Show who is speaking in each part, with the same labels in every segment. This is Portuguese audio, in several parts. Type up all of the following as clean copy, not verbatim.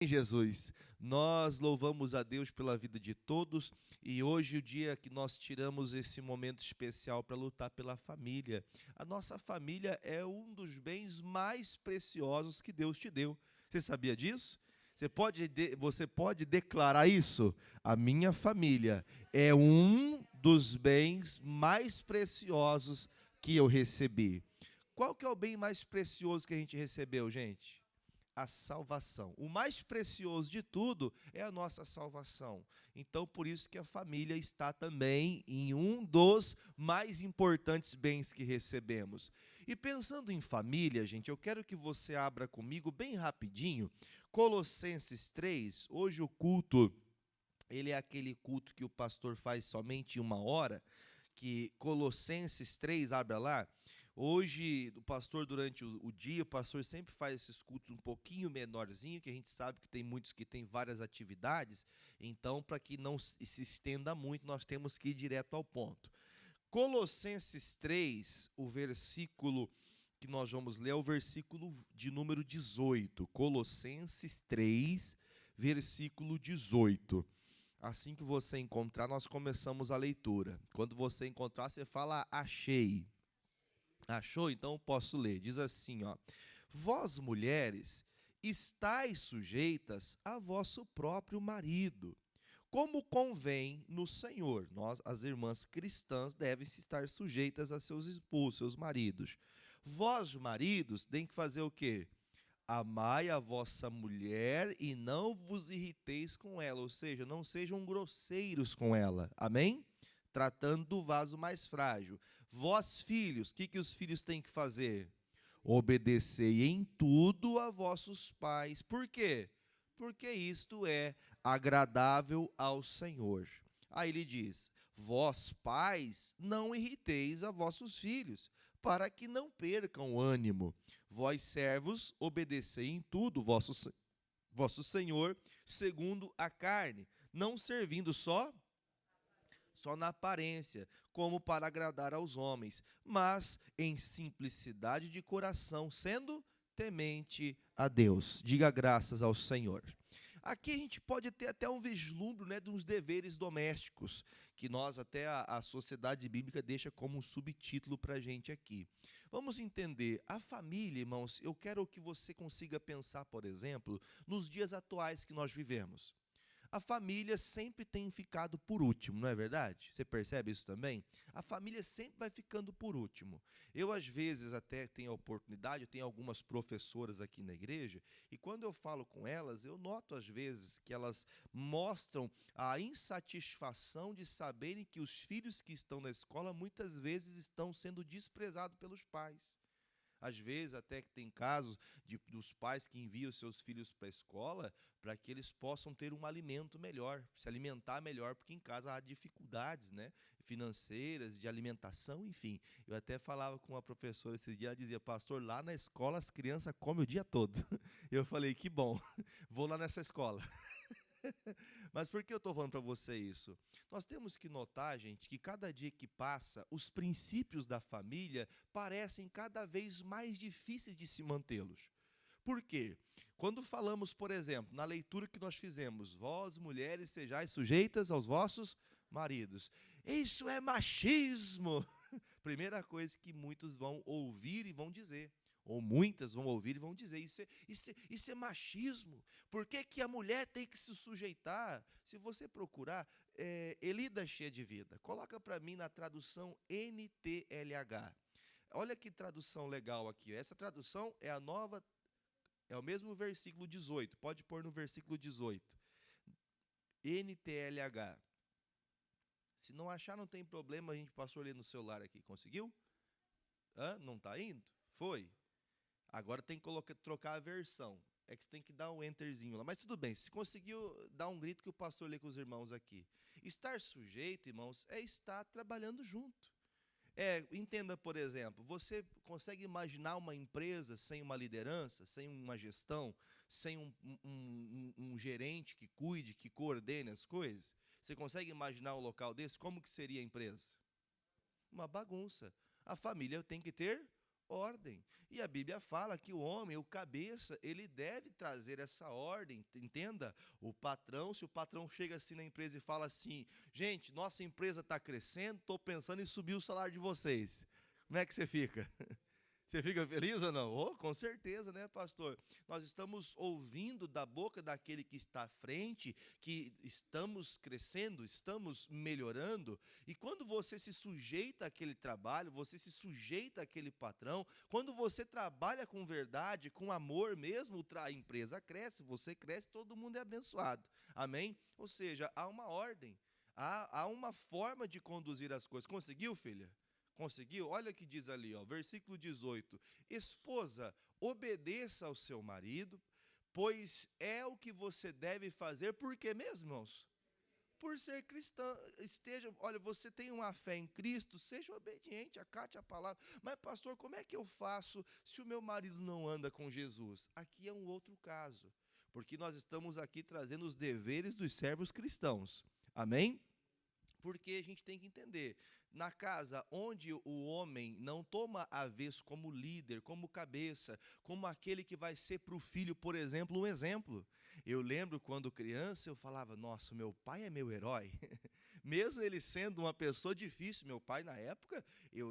Speaker 1: Jesus, nós louvamos a Deus pela vida de todos e hoje o dia que nós tiramos esse momento especial para lutar pela família. A nossa família é um dos bens mais preciosos que Deus te deu. Você sabia disso? Você pode declarar isso? A minha família é um dos bens mais preciosos que eu recebi. Qual que é o bem mais precioso que a gente recebeu, gente? A salvação. O mais precioso de tudo é a nossa salvação. Então, por isso que a família está também em um dos mais importantes bens que recebemos. E pensando em família, gente, eu quero que você abra comigo bem rapidinho Colossenses 3. Hoje o culto, ele é aquele culto que o pastor faz somente em 1 hora, que Colossenses 3, abra lá. Hoje, o pastor, durante o dia, o pastor sempre faz esses cultos um pouquinho menorzinho, que a gente sabe que tem muitos que têm várias atividades, então, para que não se estenda muito, nós temos que ir direto ao ponto. Colossenses 3, o versículo que nós vamos ler é o versículo de número 18. Colossenses 3, versículo 18. Assim que você encontrar, nós começamos a leitura. Quando você encontrar, você fala achei. Achou? Então eu posso ler. Diz assim, ó: Vós, mulheres, estáis sujeitas a vosso próprio marido, como convém no Senhor. Nós, as irmãs cristãs, devem se estar sujeitas a seus esposos, seus maridos. Vós, maridos, tem que fazer o quê? Amai a vossa mulher e não vos irriteis com ela, ou seja, não sejam grosseiros com ela. Amém? Tratando do vaso mais frágil. Vós, filhos, o que os filhos têm que fazer? Obedecei em tudo a vossos pais. Por quê? Porque isto é agradável ao Senhor. Aí ele diz: Vós, pais, não irriteis a vossos filhos, para que não percam o ânimo. Vós, servos, obedecei em tudo vosso Senhor, segundo a carne, não servindo só na aparência, como para agradar aos homens, mas em simplicidade de coração, sendo temente a Deus. Diga graças ao Senhor. Aqui a gente pode ter até um vislumbre, né, de uns deveres domésticos, que nós até a sociedade bíblica deixa como um subtítulo para a gente aqui. Vamos entender, a família, irmãos, eu quero que você consiga pensar, por exemplo, nos dias atuais que nós vivemos. A família sempre tem ficado por último, não é verdade? Você percebe isso também? A família sempre vai ficando por último. Eu, às vezes, até tenho a oportunidade, eu tenho algumas professoras aqui na igreja, e quando eu falo com elas, eu noto, às vezes, que elas mostram a insatisfação de saberem que os filhos que estão na escola, muitas vezes, estão sendo desprezados pelos pais. Às vezes, até que tem casos dos pais que enviam seus filhos para a escola para que eles possam ter um alimento melhor, se alimentar melhor, porque em casa há dificuldades, né, financeiras, de alimentação, enfim. Eu até falava com uma professora esses dias, ela dizia: pastor, lá na escola as crianças comem o dia todo. Eu falei: que bom, vou lá nessa escola. Mas por que eu estou falando para você isso? Nós temos que notar, gente, que cada dia que passa, os princípios da família parecem cada vez mais difíceis de se mantê-los. Por quê? Quando falamos, por exemplo, na leitura que nós fizemos, vós, mulheres, sejais sujeitas aos vossos maridos. Isso é machismo! Primeira coisa que muitos vão ouvir e vão dizer. Ou muitas vão ouvir e vão dizer: isso é machismo. Por que, que a mulher tem que se sujeitar? Se você procurar, Elida Cheia de Vida, coloca para mim na tradução NTLH. Olha que tradução legal aqui. Essa tradução é a nova, é o mesmo versículo 18. Pode pôr no versículo 18. NTLH. Se não achar, não tem problema, a gente passou ali no celular aqui. Conseguiu? Não está indo? Foi. Agora tem que trocar a versão. É que você tem que dar um enterzinho lá. Mas tudo bem, se conseguiu, dá um grito que o pastor lê com os irmãos aqui. Estar sujeito, irmãos, é estar trabalhando junto. Entenda, por exemplo, você consegue imaginar uma empresa sem uma liderança, sem uma gestão, sem um gerente que cuide, que coordene as coisas? Você consegue imaginar um local desse? Como que seria a empresa? Uma bagunça. A família tem que ter ordem. E a Bíblia fala que o homem, o cabeça, ele deve trazer essa ordem, entenda? O patrão, se o patrão chega assim na empresa e fala assim, gente, nossa empresa está crescendo, estou pensando em subir o salário de vocês. Como é que você fica? Você fica feliz ou não? Oh, com certeza, né, pastor? Nós estamos ouvindo da boca daquele que está à frente, que estamos crescendo, estamos melhorando, e quando você se sujeita àquele trabalho, você se sujeita àquele patrão, quando você trabalha com verdade, com amor mesmo, a empresa cresce, você cresce, todo mundo é abençoado. Amém? Ou seja, há uma ordem, há uma forma de conduzir as coisas. Conseguiu, filha? Conseguiu? Olha o que diz ali, ó, versículo 18. Esposa, obedeça ao seu marido, pois é o que você deve fazer. Por quê mesmo, irmãos? Por ser cristã, olha, você tem uma fé em Cristo, seja obediente, acate a palavra. Mas, pastor, como é que eu faço se o meu marido não anda com Jesus? Aqui é um outro caso, porque nós estamos aqui trazendo os deveres dos servos cristãos. Amém? Porque a gente tem que entender, na casa onde o homem não toma a vez como líder, como cabeça, como aquele que vai ser para o filho, por exemplo, um exemplo. Eu lembro quando criança, eu falava, nossa, meu pai é meu herói. Mesmo ele sendo uma pessoa difícil, meu pai na época,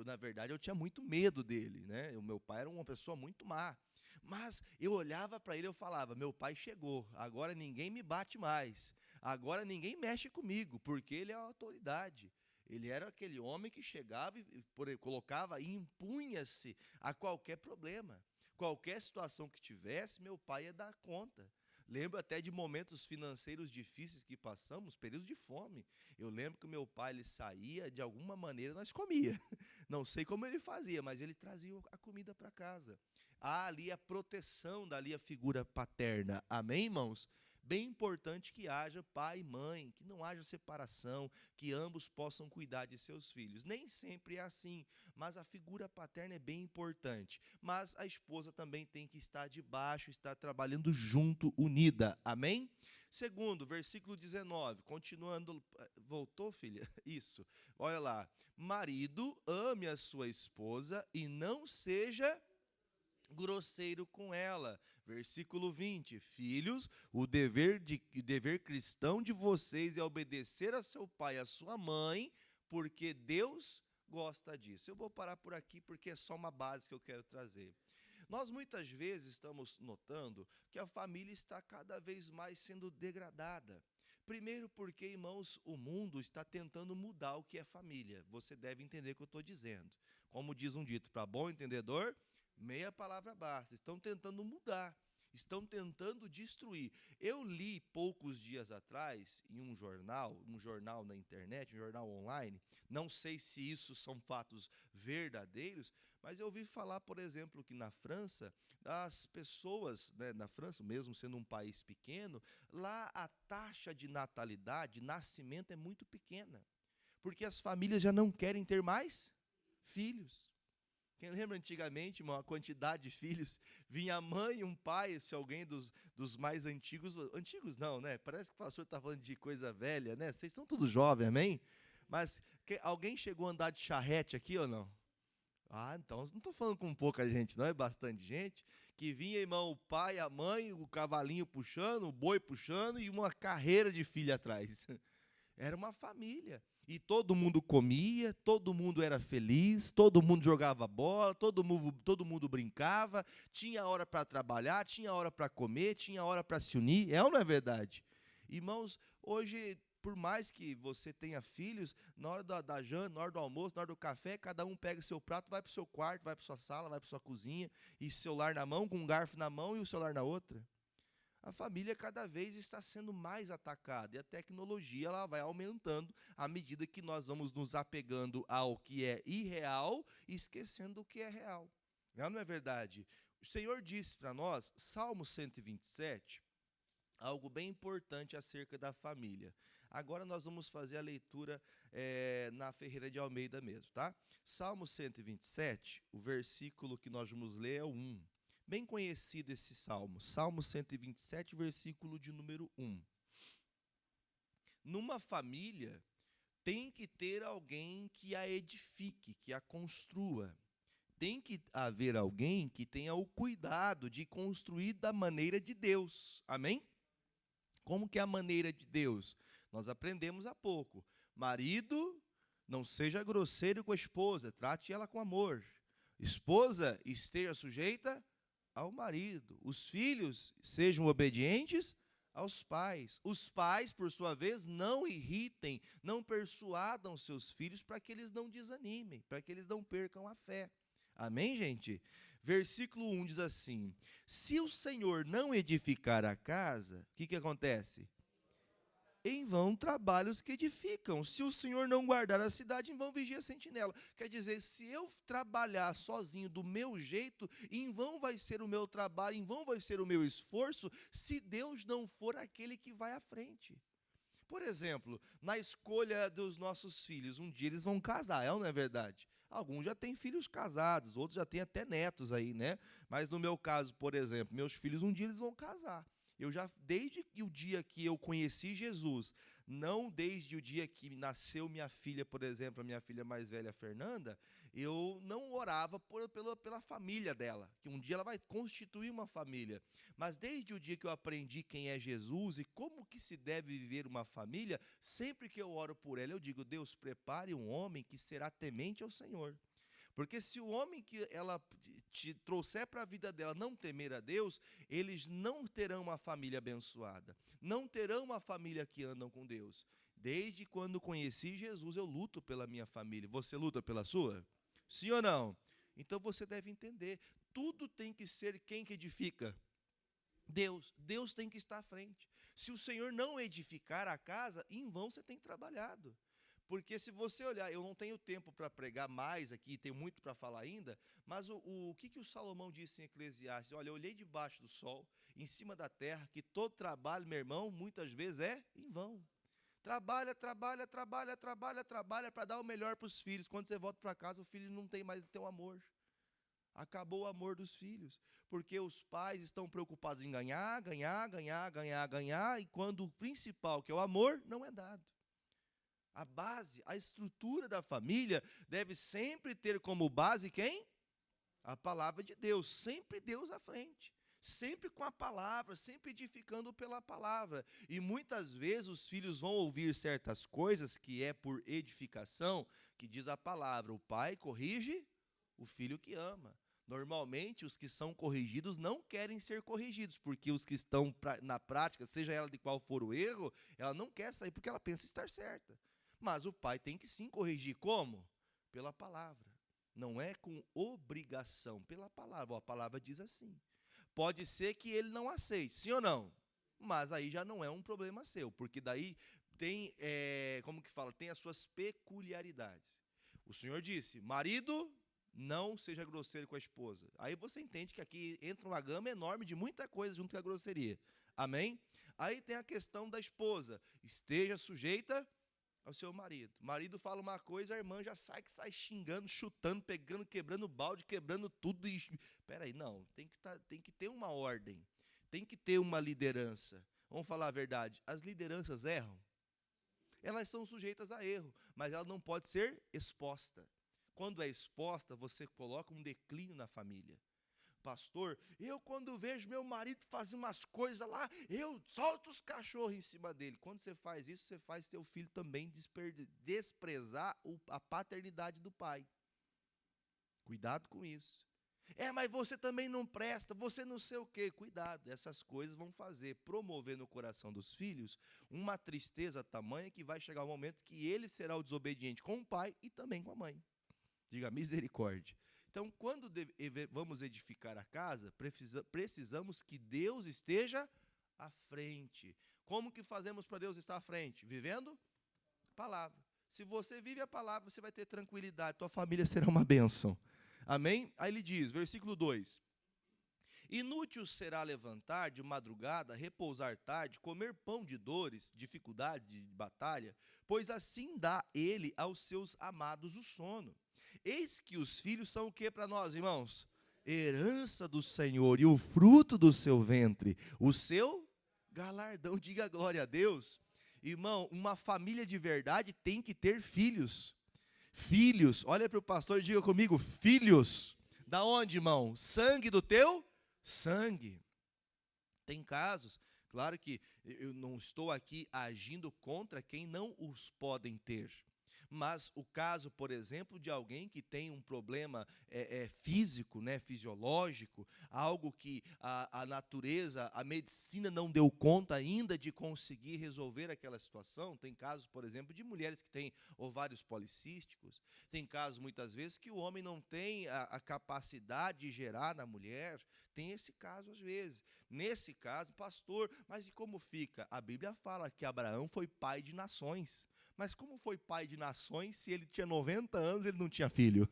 Speaker 1: na verdade, eu tinha muito medo dele, né? O meu pai era uma pessoa muito má. Mas eu olhava para ele e eu falava, meu pai chegou, agora ninguém me bate mais. Agora ninguém mexe comigo, porque ele é a autoridade. Ele era aquele homem que chegava e colocava e impunha-se a qualquer problema. Qualquer situação que tivesse, meu pai ia dar conta. Lembro até de momentos financeiros difíceis que passamos, períodos de fome. Eu lembro que o meu pai, ele saía, de alguma maneira nós comia. Não sei como ele fazia, mas ele trazia a comida para casa. Há ali a proteção, dali a figura paterna. Amém, irmãos? Bem importante que haja pai e mãe, que não haja separação, que ambos possam cuidar de seus filhos. Nem sempre é assim, mas a figura paterna é bem importante. Mas a esposa também tem que estar debaixo, estar trabalhando junto, unida. Amém? Segundo, versículo 19, continuando. Voltou, filha? Isso. Olha lá. Marido, ame a sua esposa e não seja grosseiro com ela. Versículo 20, filhos, o dever cristão de vocês é obedecer a seu pai e a sua mãe, porque Deus gosta disso. Eu vou parar por aqui porque é só uma base que eu quero trazer. Nós muitas vezes estamos notando que a família está cada vez mais sendo degradada. Primeiro porque, irmãos, o mundo está tentando mudar o que é família. Você deve entender o que eu estou dizendo. Como diz um dito, para bom entendedor, meia palavra basta. Estão tentando mudar, estão tentando destruir. Eu li poucos dias atrás em um jornal na internet, um jornal online, não sei se isso são fatos verdadeiros, mas eu ouvi falar, por exemplo, que na França, as pessoas, né, na França, mesmo sendo um país pequeno, lá a taxa de natalidade, nascimento é muito pequena, porque as famílias já não querem ter mais filhos. Quem lembra antigamente, uma quantidade de filhos, vinha a mãe e um pai, se alguém dos mais antigos não, né? Parece que o pastor está falando de coisa velha, né? Vocês são todos jovens, amém? Mas alguém chegou a andar de charrete aqui ou não? Ah, então não estou falando com pouca gente, não, é bastante gente, que vinha, irmão, o pai, a mãe, o cavalinho puxando, o boi puxando e uma carreira de filho atrás. Era uma família. E todo mundo comia, todo mundo era feliz, todo mundo jogava bola, todo mundo brincava, tinha hora para trabalhar, tinha hora para comer, tinha hora para se unir. É ou não é verdade? Irmãos, hoje, por mais que você tenha filhos, na hora da janta, na hora do almoço, na hora do café, cada um pega seu prato, vai para o seu quarto, vai para sua sala, vai para sua cozinha, e celular na mão, com um garfo na mão e o celular na outra. A família cada vez está sendo mais atacada e a tecnologia ela vai aumentando à medida que nós vamos nos apegando ao que é irreal e esquecendo o que é real. Não é verdade? O Senhor disse para nós, Salmo 127, algo bem importante acerca da família. Agora nós vamos fazer a leitura na Ferreira de Almeida mesmo, tá? Salmo 127, o versículo que nós vamos ler é o 1. Bem conhecido esse salmo, Salmo 127, versículo de número 1. Numa família, tem que ter alguém que a edifique, que a construa. tem que haver alguém que tenha o cuidado de construir da maneira de Deus. Amém? Como que é a maneira de Deus? Nós aprendemos há pouco. Marido, não seja grosseiro com a esposa, trate ela com amor. Esposa, esteja sujeita ao marido. Os filhos, sejam obedientes aos pais. Os pais, por sua vez, não irritem, não persuadam seus filhos para que eles não desanimem, para que eles não percam a fé. Amém, gente? Versículo 1 diz assim: se o Senhor não edificar a casa, o que acontece? Em vão trabalham os que edificam. Se o Senhor não guardar a cidade, em vão vigia a sentinela. Quer dizer, se eu trabalhar sozinho do meu jeito, em vão vai ser o meu trabalho, em vão vai ser o meu esforço, se Deus não for aquele que vai à frente. Por exemplo, na escolha dos nossos filhos, um dia eles vão casar, não é verdade? Alguns já têm filhos casados, outros já têm até netos aí, né? Mas no meu caso, por exemplo, meus filhos um dia eles vão casar. Eu já, desde o dia que eu conheci Jesus, não desde o dia que nasceu minha filha, por exemplo, a minha filha mais velha, Fernanda, eu não orava pela família dela, que um dia ela vai constituir uma família. Mas desde o dia que eu aprendi quem é Jesus e como que se deve viver uma família, sempre que eu oro por ela, eu digo: Deus, prepare um homem que será temente ao Senhor. Porque se o homem que ela te trouxer para a vida dela não temer a Deus, eles não terão uma família abençoada, não terão uma família que andam com Deus. Desde quando conheci Jesus, eu luto pela minha família. Você luta pela sua? Sim ou não? Então você deve entender, tudo tem que ser quem que edifica? Deus. Deus tem que estar à frente. Se o Senhor não edificar a casa, em vão você tem trabalhado. Porque se você olhar, eu não tenho tempo para pregar mais aqui, tenho muito para falar ainda, mas o que o Salomão disse em Eclesiastes? Olha, eu olhei debaixo do sol, em cima da terra, que todo trabalho, meu irmão, muitas vezes é em vão. Trabalha para dar o melhor para os filhos. Quando você volta para casa, o filho não tem mais o teu amor. Acabou o amor dos filhos, porque os pais estão preocupados em ganhar, e quando o principal, que é o amor, não é dado. A base, a estrutura da família deve sempre ter como base quem? A palavra de Deus, sempre Deus à frente, sempre com a palavra, sempre edificando pela palavra. E muitas vezes os filhos vão ouvir certas coisas que é por edificação, que diz a palavra: o pai corrige o filho que ama. Normalmente, os que são corrigidos não querem ser corrigidos, porque os que estão na prática, seja ela de qual for o erro, ela não quer sair porque ela pensa estar certa. Mas o pai tem que sim corrigir. Como? Pela palavra. Não é com obrigação, pela palavra. A palavra diz assim. Pode ser que ele não aceite, sim ou não? Mas aí já não é um problema seu, porque daí tem, como que fala? Tem as suas peculiaridades. O Senhor disse: marido, não seja grosseiro com a esposa. Aí você entende que aqui entra uma gama enorme de muita coisa junto com a grosseria. Amém? Aí tem a questão da esposa. Esteja sujeita ao seu marido. O marido fala uma coisa, a irmã já sai xingando, chutando, pegando, quebrando balde, quebrando tudo. Peraí, não, tem que ter uma ordem, tem que ter uma liderança. Vamos falar a verdade, as lideranças erram. Elas são sujeitas a erro, mas ela não pode ser exposta. Quando é exposta, você coloca um declínio na família. Pastor, eu quando vejo meu marido fazer umas coisas lá, eu solto os cachorros em cima dele. Quando você faz isso, você faz teu filho também desprezar a paternidade do pai. Cuidado com isso. Mas você também não presta, você não sei o quê. Cuidado, essas coisas vão promover no coração dos filhos uma tristeza tamanha que vai chegar o momento que ele será o desobediente com o pai e também com a mãe. Diga misericórdia. Então, quando vamos edificar a casa, precisamos que Deus esteja à frente. Como que fazemos para Deus estar à frente? Vivendo a palavra. Se você vive a palavra, você vai ter tranquilidade, tua família será uma bênção. Amém? Aí ele diz, versículo 2: inútil será levantar de madrugada, repousar tarde, comer pão de dores, dificuldade de batalha, pois assim dá ele aos seus amados o sono. Eis que os filhos são o que para nós, irmãos? Herança do Senhor e o fruto do seu ventre, o seu galardão. Diga glória a Deus. Irmão, uma família de verdade tem que ter filhos. Filhos, olha para o pastor e diga comigo, filhos. Da onde, irmão? Sangue do teu sangue. Tem casos, claro que eu não estou aqui agindo contra quem não os podem ter. Mas o caso, por exemplo, de alguém que tem um problema físico, né, fisiológico, algo que a natureza, a medicina não deu conta ainda de conseguir resolver aquela situação. Tem casos, por exemplo, de mulheres que têm ovários policísticos. Tem casos, muitas vezes, que o homem não tem a capacidade de gerar na mulher. Tem esse caso, às vezes. Nesse caso, pastor, mas e como fica? A Bíblia fala que Abraão foi pai de nações. Mas como foi pai de nações se ele tinha 90 anos e ele não tinha filho?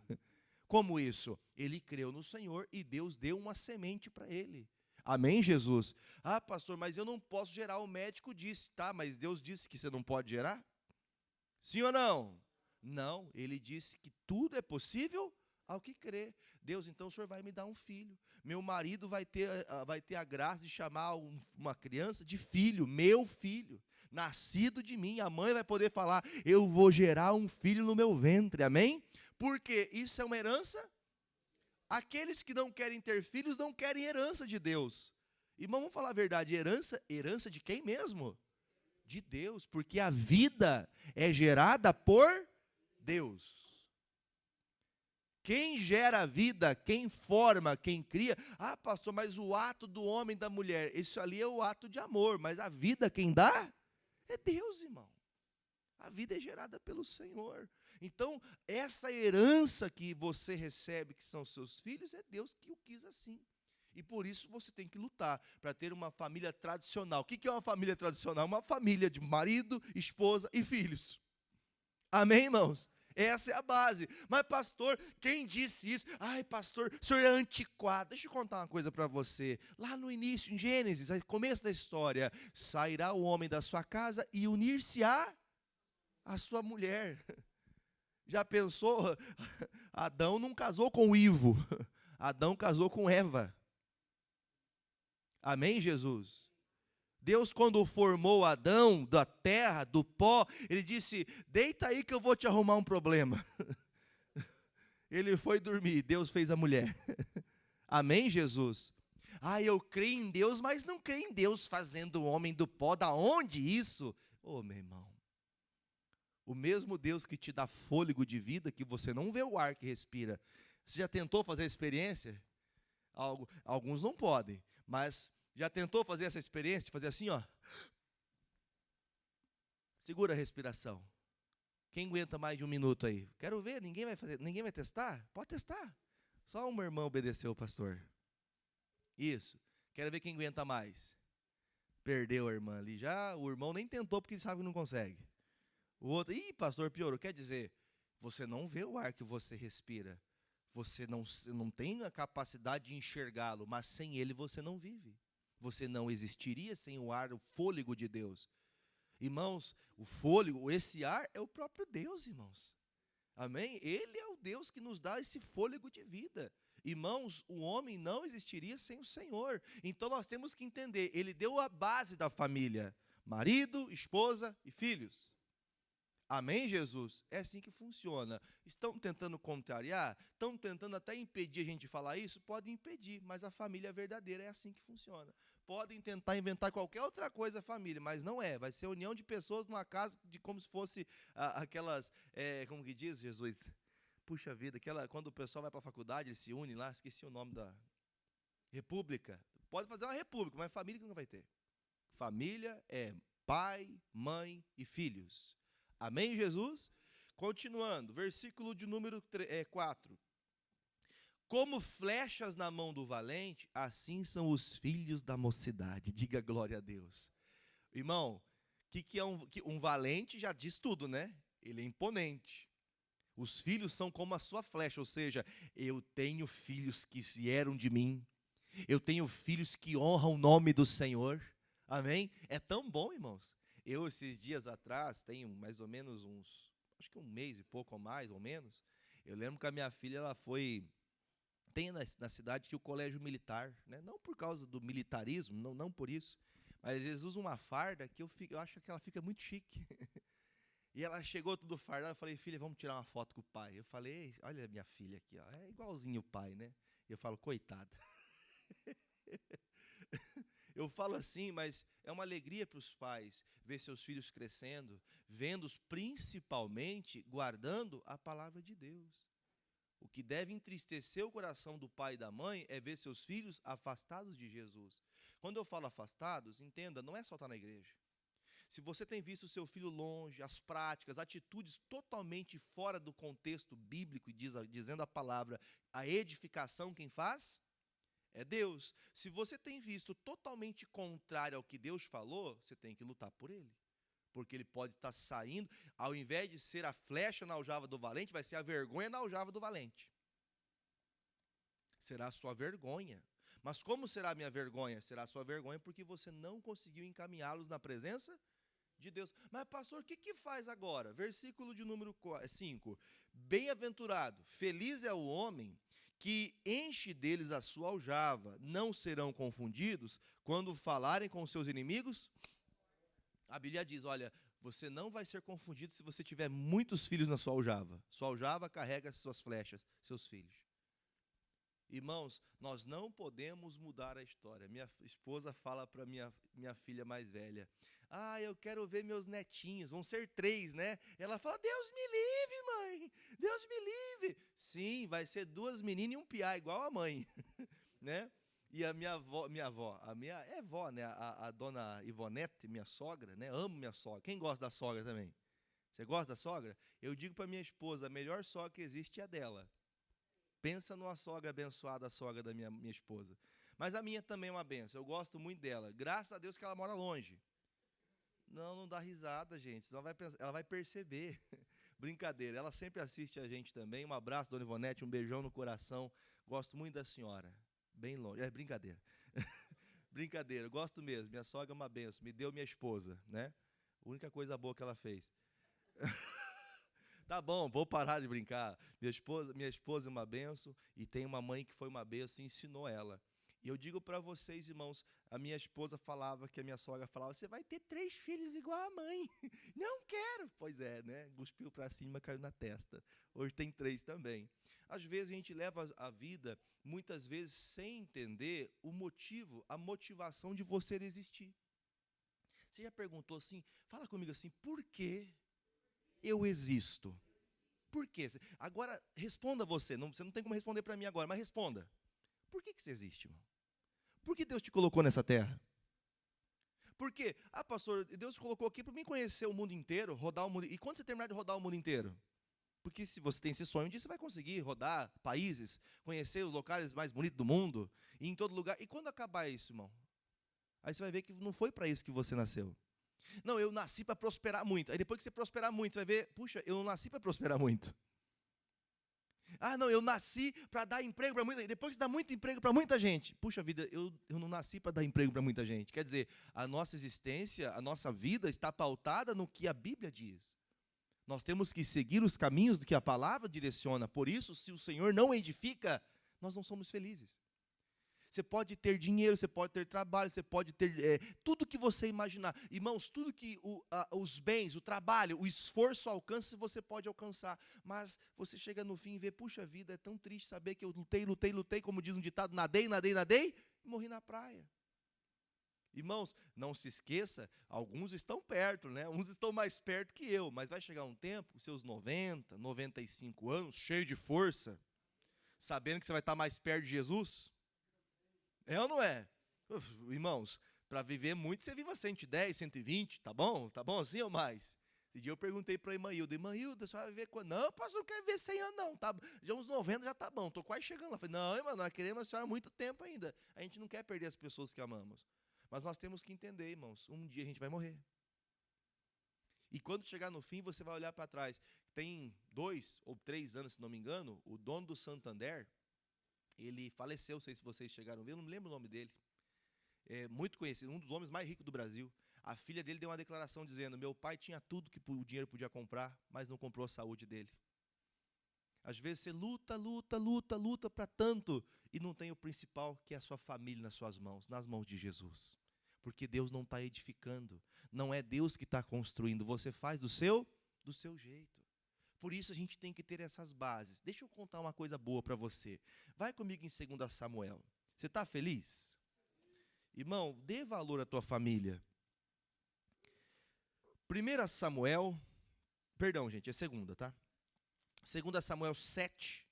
Speaker 1: Como isso? Ele creu no Senhor e Deus deu uma semente para ele. Amém, Jesus? Ah, pastor, mas eu não posso gerar. O médico disse, tá, mas Deus disse que você não pode gerar? Sim ou não? Não, ele disse que tudo é possível ao que crê. Deus, então o Senhor vai me dar um filho. Meu marido vai ter a graça de chamar uma criança de filho, meu filho, nascido de mim. A mãe vai poder falar, eu vou gerar um filho no meu ventre, amém? Porque isso é uma herança. Aqueles que não querem ter filhos não querem herança de Deus. Irmão, vamos falar a verdade, herança de quem mesmo? De Deus, porque a vida é gerada por Deus. Quem gera a vida, quem forma, quem cria. Ah, pastor, mas o ato do homem e da mulher, isso ali é o ato de amor, mas a vida quem dá é Deus, irmão. A vida é gerada pelo Senhor. Então, essa herança que você recebe, que são seus filhos, é Deus que o quis assim. E por isso você tem que lutar para ter uma família tradicional. O que é uma família tradicional? Uma família de marido, esposa e filhos. Amém, irmãos? Essa é a base. Mas, pastor, quem disse isso? Ai, pastor, o senhor é antiquado. Deixa eu contar uma coisa para você. Lá no início, em Gênesis, no começo da história, sairá o homem da sua casa e unir-se-á a sua mulher. Já pensou? Adão não casou com Ivo. Adão casou com Eva. Amém, Jesus? Deus, quando formou Adão da terra, do pó, ele disse, deita aí que eu vou te arrumar um problema. Ele foi dormir, Deus fez a mulher. Amém, Jesus? Ah, eu creio em Deus, mas não creio em Deus fazendo o homem do pó. Da onde isso? Ô, meu irmão, o mesmo Deus que te dá fôlego de vida, que você não vê o ar que respira. Você já tentou fazer a experiência? Alguns não podem, mas já tentou fazer essa experiência de fazer assim, ó? Segura a respiração. Quem aguenta mais de um minuto aí? Quero ver, ninguém vai testar? Pode testar. Só uma irmã obedeceu o pastor. Isso. Quero ver quem aguenta mais. Perdeu a irmã ali já, o irmão nem tentou porque ele sabe que não consegue. O outro, pastor, piorou. Quer dizer, você não vê o ar que você respira. Você não tem a capacidade de enxergá-lo, mas sem ele você não vive. Você não existiria sem o ar, o fôlego de Deus. Irmãos, o fôlego, esse ar é o próprio Deus, irmãos. Amém? Ele é o Deus que nos dá esse fôlego de vida. Irmãos, o homem não existiria sem o Senhor. Então nós temos que entender, ele deu a base da família. Marido, esposa e filhos. Amém, Jesus? É assim que funciona. Estão tentando contrariar? Estão tentando até impedir a gente de falar isso? Podem impedir, mas a família verdadeira é assim que funciona. Podem tentar inventar qualquer outra coisa, família, mas não é. Vai ser união de pessoas numa casa de como se fosse aquelas, como que diz, Jesus? Puxa vida, quando o pessoal vai para a faculdade, eles se unem lá, esqueci o nome da república. Pode fazer uma república, mas família que não vai ter. Família é pai, mãe e filhos. Amém, Jesus? Continuando, versículo de número 4. Como flechas na mão do valente, assim são os filhos da mocidade. Diga glória a Deus. Irmão, o que é um valente? Já diz tudo, né? Ele é imponente. Os filhos são como a sua flecha, ou seja, eu tenho filhos que vieram de mim. Eu tenho filhos que honram o nome do Senhor. Amém? É tão bom, irmãos. Eu, esses dias atrás, tenho mais ou menos acho que um mês e pouco ou mais ou menos, eu lembro que a minha filha, ela tem na cidade que o colégio militar, né? Não por causa do militarismo, não por isso, mas eles usam uma farda que eu acho que ela fica muito chique. E ela chegou tudo fardada, eu falei, filha, vamos tirar uma foto com o pai. Eu falei, olha a minha filha aqui, ó, é igualzinho o pai, né? E eu falo, coitada. Eu falo assim, mas é uma alegria para os pais ver seus filhos crescendo, vendo-os principalmente guardando a palavra de Deus. O que deve entristecer o coração do pai e da mãe é ver seus filhos afastados de Jesus. Quando eu falo afastados, entenda, não é só estar na igreja. Se você tem visto o seu filho longe, as práticas, atitudes totalmente fora do contexto bíblico, dizendo a palavra, a edificação quem faz? É Deus. Se você tem visto totalmente contrário ao que Deus falou, você tem que lutar por ele. Porque ele pode estar saindo, ao invés de ser a flecha na aljava do valente, vai ser a vergonha na aljava do valente. Será a sua vergonha. Mas como será a minha vergonha? Será a sua vergonha porque você não conseguiu encaminhá-los na presença de Deus. Mas pastor, o que faz agora? Versículo de número 5. Bem-aventurado, feliz é o homem que enche deles a sua aljava, não serão confundidos quando falarem com seus inimigos. A Bíblia diz, olha, você não vai ser confundido se você tiver muitos filhos na sua aljava. Sua aljava carrega suas flechas, seus filhos. Irmãos, nós não podemos mudar a história. Minha esposa fala para minha filha mais velha, eu quero ver meus netinhos, vão ser 3, né? Ela fala, Deus me livre, mãe, Deus me livre. Sim, vai ser 2 meninas e um piá, igual a mãe, né? E a minha avó, é vó, né? A dona Ivonete, minha sogra, né? Amo minha sogra. Quem gosta da sogra também? Você gosta da sogra? Eu digo para minha esposa, a melhor sogra que existe é a dela. Pensa numa sogra abençoada, a sogra da minha esposa. Mas a minha também é uma benção, eu gosto muito dela. Graças a Deus que ela mora longe. Não dá risada, gente, senão ela vai perceber. Brincadeira, ela sempre assiste a gente também. Um abraço, dona Ivonete, um beijão no coração. Gosto muito da senhora. Bem longe, é brincadeira. Brincadeira, gosto mesmo. Minha sogra é uma benção, me deu minha esposa, né? A única coisa boa que ela fez. Tá bom, vou parar de brincar. Minha esposa é uma benção e tem uma mãe que foi uma benção e ensinou ela. E eu digo para vocês, irmãos, a minha esposa falava, que a minha sogra falava, você vai ter 3 filhos igual a mãe. Não quero. Pois é, né? Cuspiu para cima, caiu na testa. Hoje tem 3 também. Às vezes a gente leva a vida, muitas vezes, sem entender o motivo, a motivação de você existir. Você já perguntou assim, fala comigo assim, por que eu existo? Por quê? Agora, responda você não tem como responder para mim agora, mas responda. Por que você existe, irmão? Por que Deus te colocou nessa terra? Por quê? Pastor, Deus te colocou aqui para mim conhecer o mundo inteiro, rodar o mundo. E quando você terminar de rodar o mundo inteiro? Porque se você tem esse sonho, um dia você vai conseguir rodar países, conhecer os locais mais bonitos do mundo, ir em todo lugar. E quando acabar isso, irmão? Aí você vai ver que não foi para isso que você nasceu. Não, eu nasci para prosperar muito. Aí depois que você prosperar muito, você vai ver, puxa, eu não nasci para prosperar muito. Não, eu nasci para dar emprego para muita gente. Depois que você dá muito emprego para muita gente. Puxa vida, eu não nasci para dar emprego para muita gente. Quer dizer, a nossa existência, a nossa vida está pautada no que a Bíblia diz. Nós temos que seguir os caminhos que a palavra direciona. Por isso, se o Senhor não edifica, nós não somos felizes. Você pode ter dinheiro, você pode ter trabalho, você pode ter tudo que você imaginar. Irmãos, tudo que os bens, o trabalho, o esforço alcança, você pode alcançar. Mas você chega no fim e vê, puxa vida, é tão triste saber que eu lutei, como diz um ditado, nadei, e morri na praia. Irmãos, não se esqueça, alguns estão perto, né? Uns estão mais perto que eu, mas vai chegar um tempo, seus 90, 95 anos, cheio de força, sabendo que você vai estar mais perto de Jesus. É ou não é? Irmãos, para viver muito, você viva 110, 120, tá bom? Tá bom assim ou mais? Esse dia eu perguntei para a irmã Hilda, a senhora vai viver quando? Não, pastor, não quero viver 100 anos não, tá? Já uns 90 já tá bom, tô quase chegando lá. Falei, não, irmã, nós queremos a senhora há muito tempo ainda. A gente não quer perder as pessoas que amamos. Mas nós temos que entender, irmãos, um dia a gente vai morrer. E quando chegar no fim, você vai olhar para trás. Tem 2 ou 3 anos, se não me engano, o dono do Santander, ele faleceu, não sei se vocês chegaram a ver, eu não me lembro o nome dele. É muito conhecido, um dos homens mais ricos do Brasil. A filha dele deu uma declaração dizendo, meu pai tinha tudo que o dinheiro podia comprar, mas não comprou a saúde dele. Às vezes você luta para tanto, e não tem o principal, que é a sua família nas suas mãos, nas mãos de Jesus. Porque Deus não está edificando, não é Deus que está construindo, você faz do seu jeito. Por isso a gente tem que ter essas bases. Deixa eu contar uma coisa boa para você. Vai comigo em 2 Samuel. Você está feliz? Irmão, dê valor à tua família. 1 Samuel, perdão, gente, é segunda, tá? 2 Samuel 7.